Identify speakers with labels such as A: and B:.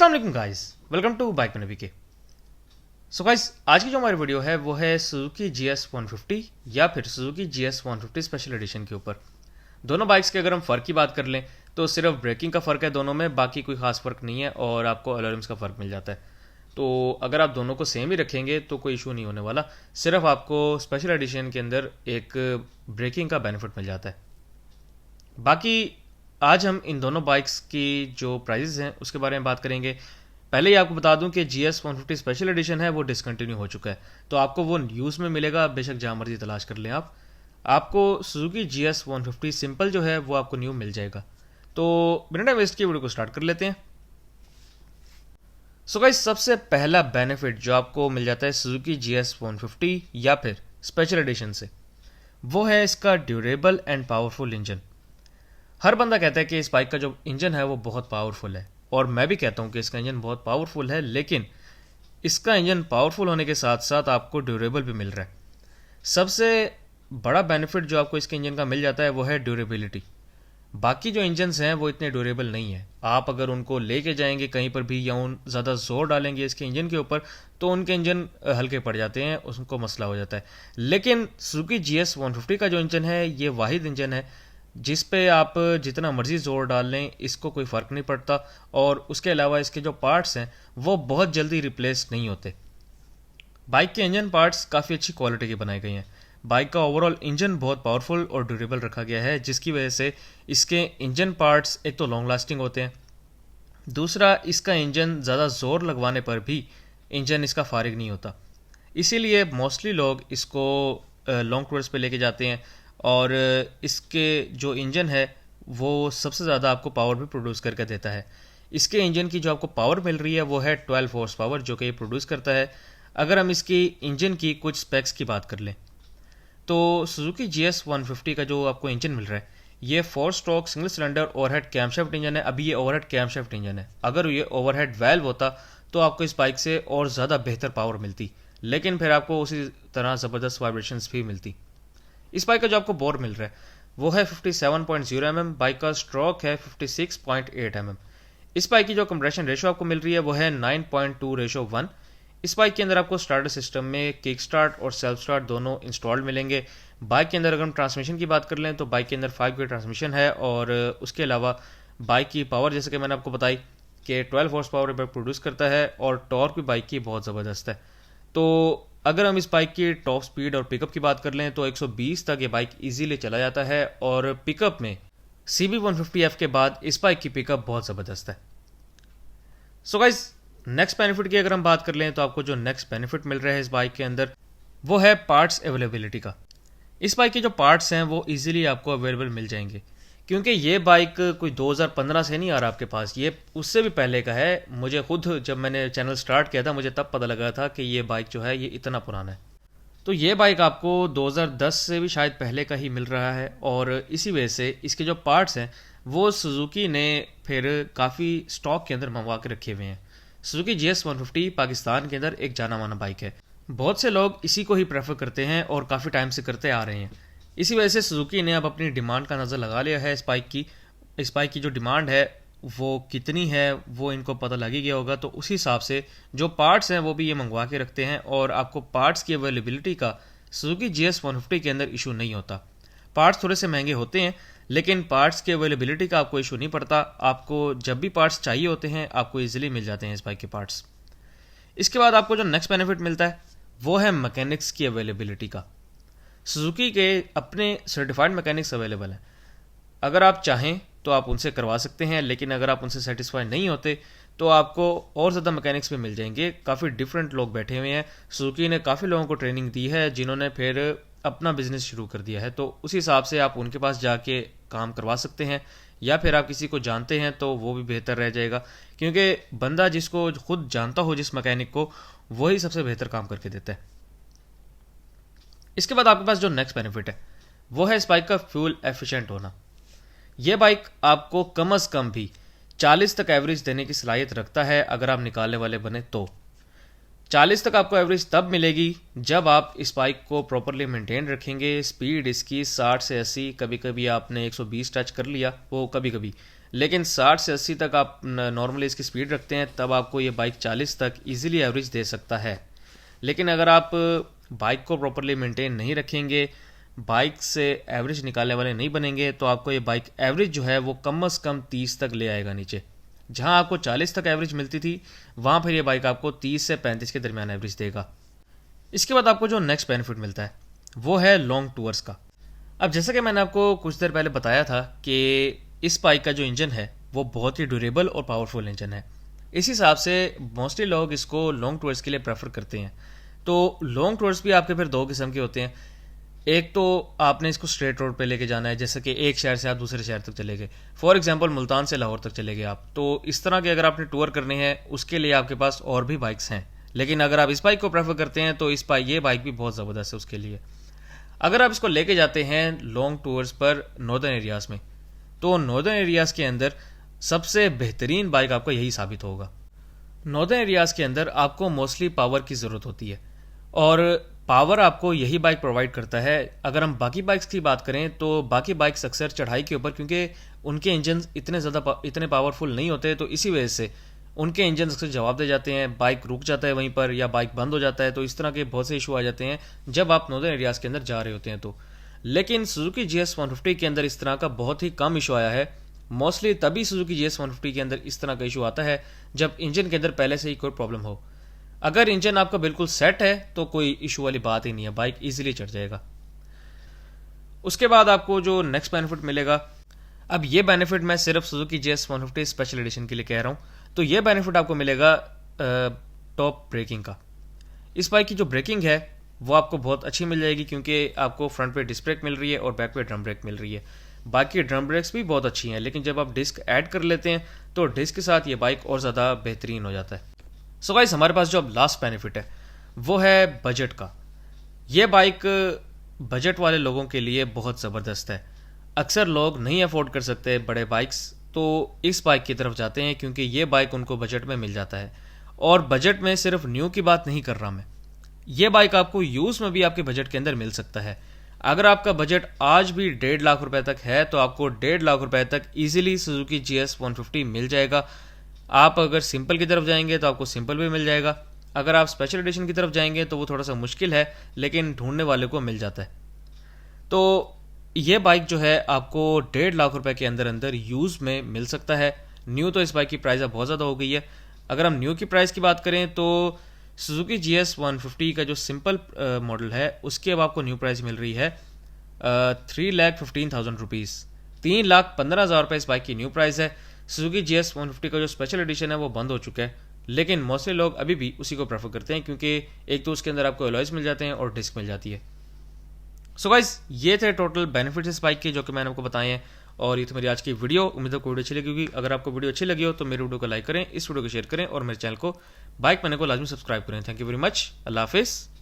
A: अस्सलाम वालेकुम guys, welcome to bike में नबी। सो गाइस, आज की जो हमारी वीडियो है वो है सुजुकी GS 150 या फिर सुजुकी GS 150 स्पेशल एडिशन के ऊपर। दोनों बाइक्स के अगर हम फ़र्क की बात कर लें तो सिर्फ ब्रेकिंग का फ़र्क है दोनों में, बाकी कोई ख़ास फ़र्क नहीं है और आपको अलॉय का फ़र्क मिल जाता है। तो अगर आप दोनों को सेम ही रखेंगे तो कोई इशू नहीं होने वाला, सिर्फ आपको स्पेशल एडिशन के अंदर एक ब्रेकिंग का बेनिफिट मिल जाता है। बाकी आज हम इन दोनों बाइक्स की जो प्राइजेस हैं उसके बारे में बात करेंगे। पहले ही आपको बता दूं कि GS 150 स्पेशल एडिशन है वो डिसकंटिन्यू हो चुका है, तो आपको वो न्यूज़ में मिलेगा, बेशक जहाँ मर्जी तलाश कर लें आप। आपको सुजुकी GS 150 सिंपल जो है वो आपको न्यू मिल जाएगा। तो बिना टाइम वेस्ट किए वीडियो को स्टार्ट कर लेते हैं। सो गाइस, सबसे पहला बेनिफिट जो आपको मिल जाता है सुजुकी GS 150 या फिर स्पेशल एडिशन से, वो है इसका ड्यूरेबल एंड पावरफुल इंजन। हर बंदा कहता है कि इस बाइक का जो इंजन है वो बहुत पावरफुल है, और मैं भी कहता हूँ कि इसका इंजन बहुत पावरफुल है, लेकिन इसका इंजन पावरफुल होने के साथ साथ आपको ड्यूरेबल भी मिल रहा है। सबसे बड़ा बेनिफिट जो आपको इसके इंजन का मिल जाता है वो है ड्यूरेबिलिटी। बाकी जो इंजन्स हैं वो इतने ड्यूरेबल नहीं है। आप अगर उनको लेके जाएंगे कहीं पर भी या उन ज़्यादा जोर डालेंगे इसके इंजन के ऊपर तो उनके इंजन हल्के पड़ जाते हैं, उनको मसला हो जाता है। लेकिन सुजुकी GS 150 का जो इंजन है ये वाहिद इंजन है जिस पे आप जितना मर्जी जोर डाल लें इसको कोई फ़र्क नहीं पड़ता, और उसके अलावा इसके जो पार्ट्स हैं वो बहुत जल्दी रिप्लेस नहीं होते। बाइक के इंजन पार्ट्स काफ़ी अच्छी क्वालिटी के बनाए गए हैं। बाइक का ओवरऑल इंजन बहुत पावरफुल और ड्यूरेबल रखा गया है, जिसकी वजह से इसके इंजन पार्ट्स एक तो लॉन्ग लास्टिंग होते हैं, दूसरा इसका इंजन ज़्यादा ज़ोर लगवाने पर भी इंजन इसका फारिग नहीं होता। इसीलिए मोस्टली लोग इसको लॉन्ग टूर्स पे लेके जाते हैं, और इसके जो इंजन है वो सबसे ज़्यादा आपको पावर भी प्रोड्यूस करके देता है। इसके इंजन की जो आपको पावर मिल रही है वो है 12 हॉर्स पावर जो कि ये प्रोड्यूस करता है। अगर हम इसकी इंजन की कुछ स्पेक्स की बात कर लें तो सुजुकी GS 150 का जो आपको इंजन मिल रहा है ये 4 stroke single cylinder overhead camshaft engine है। अभी ये ओवरहेड कैमशाफ्ट इंजन है, अगर ये ओवरहेड वेल्व होता तो आपको इस बाइक से और ज़्यादा बेहतर पावर मिलती, लेकिन फिर आपको उसी तरह ज़बरदस्त वाइब्रेशंस भी मिलती। इस बाइक का जो आपको बोर मिल रहा है वो है 57.0 mm, बाइक का स्ट्रोक है 56.8 mm। इस बाइक की जो कंप्रेशन रेशो आपको मिल रही है वो है 9.2:1। इस बाइक के अंदर आपको स्टार्टर सिस्टम में किक स्टार्ट और सेल्फ स्टार्ट दोनों इंस्टॉल्ड मिलेंगे। बाइक के अंदर अगर हम ट्रांसमिशन की बात कर लें तो बाइक के अंदर 5 गियर ट्रांसमिशन है, और उसके अलावा बाइक की पावर जैसे कि मैंने आपको बताई कि 12 हॉर्स पावर प्रोड्यूस करता है, और टॉर्क भी बाइक की बहुत ज़बरदस्त है। तो अगर हम इस बाइक की टॉप स्पीड और पिकअप की बात कर लें तो 120 तक ये बाइक इजीली चला जाता है, और पिकअप में CB 150F के बाद इस बाइक की पिकअप बहुत ज़बरदस्त है। सो गाइस, नेक्स्ट बेनिफिट की अगर हम बात कर लें तो आपको जो नेक्स्ट बेनिफिट मिल रहा है इस बाइक के अंदर वो है पार्ट्स अवेलेबिलिटी का। इस बाइक के जो पार्ट्स हैं वो इजीली आपको अवेलेबल मिल जाएंगे, क्योंकि ये बाइक कोई 2015 से नहीं आ रहा आपके पास, ये उससे भी पहले का है। मुझे खुद जब मैंने चैनल स्टार्ट किया था मुझे तब पता लगा था कि ये बाइक जो है ये इतना पुराना है। तो ये बाइक आपको 2010 से भी शायद पहले का ही मिल रहा है, और इसी वजह से इसके जो पार्ट्स हैं वो सुजुकी ने फिर काफ़ी स्टॉक के अंदर मंगवा के रखे हुए हैं। सुजुकी GS 150 पाकिस्तान के अंदर एक जाना माना बाइक है, बहुत से लोग इसी को ही प्रेफर करते हैं और काफ़ी टाइम से करते आ रहे हैं। इसी वजह से सुजुकी ने अब अपनी डिमांड का नज़र लगा लिया है इस बाइक की। इस बाइक की जो डिमांड है वो कितनी है वो इनको पता लग ही गया होगा, तो उसी हिसाब से जो पार्ट्स हैं वो भी ये मंगवा के रखते हैं, और आपको पार्ट्स की अवेलेबिलिटी का सुजुकी GS 150 के अंदर इशू नहीं होता। पार्ट्स थोड़े से महंगे होते हैं लेकिन पार्ट्स की अवेलेबिलिटी का आपको इशू नहीं पड़ता। आपको जब भी पार्ट्स चाहिए होते हैं आपको ईजिली मिल जाते हैं इस बाइक के पार्ट्स। इसके बाद आपको जो नेक्स्ट बेनिफिट मिलता है वो है मैकेनिक्स की अवेलेबिलिटी का। सुजुकी के अपने सर्टिफाइड मैकेनिक्स अवेलेबल हैं, अगर आप चाहें तो आप उनसे करवा सकते हैं, लेकिन अगर आप उनसे सेटिस्फाई नहीं होते तो आपको और ज़्यादा मैकेनिक्स भी मिल जाएंगे। काफ़ी डिफरेंट लोग बैठे हुए हैं, सुजुकी ने काफ़ी लोगों को ट्रेनिंग दी है जिन्होंने फिर अपना बिजनेस शुरू कर दिया है, तो उसी हिसाब से आप उनके पास जाके काम करवा सकते हैं, या फिर आप किसी को जानते हैं तो वो भी बेहतर रह जाएगा, क्योंकि बंदा जिसको खुद जानता हो जिस मैकेनिक को, वही सबसे बेहतर काम करके देता है। इसके बाद आपके पास जो नेक्स्ट बेनिफिट है वो है इस बाइक का फ्यूल एफिशिएंट होना। यह बाइक आपको कम अज़ कम भी 40 तक एवरेज देने की सलाहियत रखता है, अगर आप निकालने वाले बने तो। 40 तक आपको एवरेज तब मिलेगी जब आप इस बाइक को प्रॉपरली मेंटेन रखेंगे। स्पीड इसकी 60 से 80, कभी कभी आपने 120 टच कर लिया, वो कभी कभी, लेकिन 60 से 80 तक आप नॉर्मली इसकी स्पीड रखते हैं तब आपको ये बाइक 40 तक इजीली एवरेज दे सकता है। लेकिन अगर आप बाइक को प्रॉपरली मेंटेन नहीं रखेंगे, बाइक से एवरेज निकालने वाले नहीं बनेंगे, तो आपको ये बाइक एवरेज जो है वो कम से कम 30 तक ले आएगा नीचे। जहां आपको 40 तक एवरेज मिलती थी वहां फिर ये बाइक आपको 30 से 35 के दरमियान एवरेज देगा। इसके बाद आपको जो नेक्स्ट बेनिफिट मिलता है वो है लॉन्ग टूर्स का। अब जैसा कि मैंने आपको कुछ देर पहले बताया था कि इस बाइक का जो इंजन है वो बहुत ही ड्यूरेबल और पावरफुल इंजन है। इस हिसाब से मोस्टली लोग इसको लॉन्ग टूर्स के लिए प्रेफर करते हैं। तो लॉन्ग टूर्स भी आपके फिर दो किस्म के होते हैं। एक तो आपने इसको स्ट्रेट रोड पे लेके जाना है, जैसे कि एक शहर से आप दूसरे शहर तक चले गए, फॉर एग्जांपल मुल्तान से लाहौर तक चले गए आप, तो इस तरह के अगर आपने टूर करने हैं उसके लिए आपके पास और भी बाइक्स हैं। लेकिन अगर आप इस बाइक को प्रेफर करते हैं तो ये बाइक भी बहुत ज़बरदस्त है उसके लिए। अगर आप इसको लेके जाते हैं लॉन्ग टूर्स पर नॉर्दर्न एरियाज़ में, तो नॉर्दर्न एरियाज़ के अंदर सबसे बेहतरीन बाइक आपको यही साबित होगा। नॉर्दर्न एरियाज़ के अंदर आपको मोस्टली पावर की ज़रूरत होती है और पावर आपको यही बाइक प्रोवाइड करता है। अगर हम बाकी बाइक्स की बात करें तो बाकी बाइक्स अक्सर चढ़ाई के ऊपर, क्योंकि उनके इंजन इतने पावरफुल नहीं होते, तो इसी वजह से उनके इंजन अक्सर जवाब दे जाते हैं, बाइक रुक जाता है वहीं पर या बाइक बंद हो जाता है। तो इस तरह के बहुत से इशू आ जाते हैं जब आप नॉर्दर्न एरियाज़ के अंदर जा रहे होते हैं तो। लेकिन सुजुकी GS 150 के अंदर इस तरह का बहुत ही कम इशू आया है। मोस्टली तभी सुजुकी GS 150 के अंदर इस तरह का इशू आता है जब इंजन के अंदर पहले से ही कोई प्रॉब्लम हो। अगर इंजन आपका बिल्कुल सेट है तो कोई इशू वाली बात ही नहीं है, बाइक इजीली चढ़ जाएगा। उसके बाद आपको जो नेक्स्ट बेनिफिट मिलेगा, अब ये बेनिफिट मैं सिर्फ सुजुकी GS 150 स्पेशल एडिशन के लिए कह रहा हूं, तो ये बेनिफिट आपको मिलेगा टॉप ब्रेकिंग का। इस बाइक की जो ब्रेकिंग है वो आपको बहुत अच्छी मिल जाएगी, क्योंकि आपको फ्रंट पे डिस्क ब्रेक मिल रही है और बैक पे ड्रम ब्रेक मिल रही है। बाकी ड्रम ब्रेक्स भी बहुत अच्छी हैं, लेकिन जब आप डिस्क ऐड कर लेते हैं तो डिस्क के साथ ये बाइक और ज़्यादा बेहतरीन हो जाता है। सो गाइस, हमारे पास जो अब लास्ट बेनिफिट है वो है बजट का। ये बाइक बजट वाले लोगों के लिए बहुत ज़बरदस्त है। अक्सर लोग नहीं अफोर्ड कर सकते बड़े बाइक्स, तो इस बाइक की तरफ जाते हैं क्योंकि ये बाइक उनको बजट में मिल जाता है। और बजट में सिर्फ न्यू की बात नहीं कर रहा मैं, ये बाइक आपको यूज़ में भी आपके बजट के अंदर मिल सकता है। अगर आपका बजट आज भी 1.5 लाख रुपए तक है तो आपको 1.5 लाख रुपए तक इजीली सुजुकी GS 150 मिल जाएगा। आप अगर सिंपल की तरफ जाएंगे तो आपको सिंपल भी मिल जाएगा। अगर आप स्पेशल एडिशन की तरफ जाएंगे तो वो थोड़ा सा मुश्किल है, लेकिन ढूंढने वाले को मिल जाता है। तो ये बाइक जो है आपको 1.5 लाख रुपए के अंदर अंदर यूज़ में मिल सकता है। न्यू तो इस बाइक की प्राइस अब बहुत ज़्यादा हो गई है। अगर हम न्यू की प्राइस की बात करें तो सुजुकी GS 150 का जो सिंपल मॉडल है उसकी अब आपको न्यू प्राइस मिल रही है 3,15,000 रुपीज़। 3,15,000 रुपये इस बाइक की न्यू प्राइस है। सुजुकी GS 150 का जो स्पेशल एडिशन है वो बंद हो चुका है, लेकिन मोस्टली लोग अभी भी उसी को प्रेफर करते हैं, क्योंकि एक तो उसके अंदर आपको अलॉयज मिल जाते हैं और डिस्क मिल जाती है। सो गाइस, ये थे टोटल बेनिफिट्स इस बाइक के जो कि मैंने आपको बताए हैं, और ये तो मेरी आज की वीडियो। उम्मीद है आपको वीडियो अच्छी लगी होगी। अगर आपको वीडियो अच्छी लगी हो तो मेरे वीडियो को लाइक करें, इस वीडियो को शेयर करें और मेरे चैनल को बाइक मैने को लाजमी सब्सक्राइब करें। Thank you very much. अल्लाह हाफिज़।